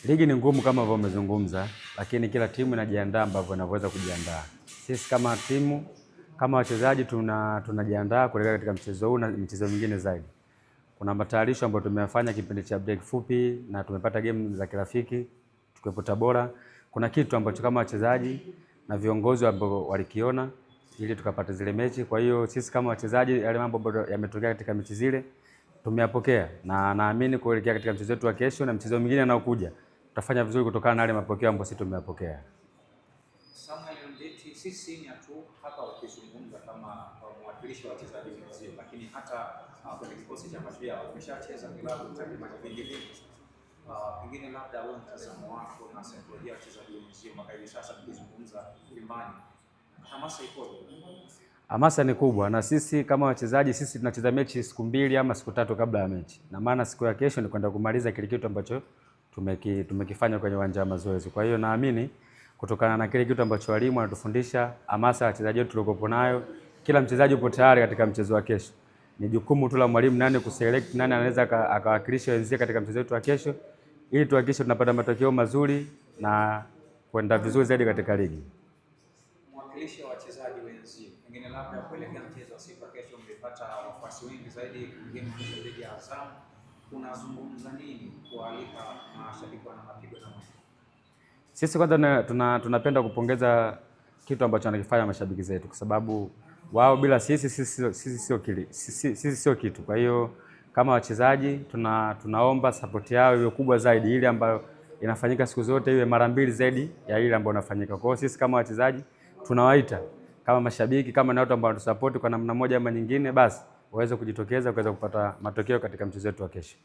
Ligi ni ngumu kama ambavyo umezungumza, lakini kila timu inajiandaa ambavyo inavyoweza kujiandaa. Sisi kama timu, kama wachezaji tunajiandaa kuelekea katika mchezo huu na michezo mingine zaidi. Kuna matayarisho ambayo tumeyafanya kipindi cha break fupi na tumepata game za kirafiki tukiwepo Tabora. Kuna kitu ambacho kama wachezaji na viongozi ambao walikiona ili tukapata zile mechi. Kwa hiyo sisi kama wachezaji, yale mambo ambayo yametokea katika mechi zile tumeyapokea, na naamini kuelekea katika mchezo wetu wa kesho na mchezo mwingine unaokuja tutafanya vizuri kutokana na yale mapokeo ambayo sisi tumeyapokea. Samuel Ndeti, sisi ni tu hapa ukizungumza kama mwakilishi wa wachezaji wenzio, lakini hata kwenye kikosi cha Mashujaa umeshacheza vilabu takriban vingi. Pengine labda wewe mtazamo wako na saikolojia ya wachezaji wenzio mpaka hivi sasa tukizungumza nyumbani, hamasa ikoje? Hamasa ni kubwa, na sisi kama wachezaji sisi tunacheza mechi siku 2 ama siku 3 kabla ya mechi, na maana siku ya kesho ni kwenda kumaliza kile kitu ambacho tumekifanya kwenye uwanja wa mazoezi. Kwa hiyo naamini kutokana na kile kitu ambacho walimu wanatufundisha, hamasa ya wachezaji wetu tulikopo nayo, kila mchezaji upo tayari katika mchezo wa kesho. Ni jukumu tu la mwalimu nani kuselect nani anaweza akawakilisha wenzie katika mchezo wetu wa kesho, ili tuhakikishe tunapata matokeo mazuri na kwenda vizuri zaidi katika ligi. Mwakilishi wa wachezaji wenzio, pengine labda kuelekea mchezo wa siku ya kesho mmepata wafuasi wengi zaidi game dhidi ya Azam, unazungumza nini kualika mashabiki wana mapigo na moyo? Sisi kwanza tunapenda kupongeza kitu ambacho wanakifanya mashabiki zetu, kwa sababu wao bila sisi sio kitu. Kwa hiyo kama wachezaji tunaomba support yao iwe kubwa zaidi, ile ambayo inafanyika siku zote iwe mara 2 zaidi ya ile ambayo inafanyika. Kwa hiyo sisi kama wachezaji tunawaita kama mashabiki, kama na watu ambao wanatusupport kwa namna moja ama nyingine, basi waweze kujitokeza kuweza kupata matokeo katika mchezo wetu wa kesho.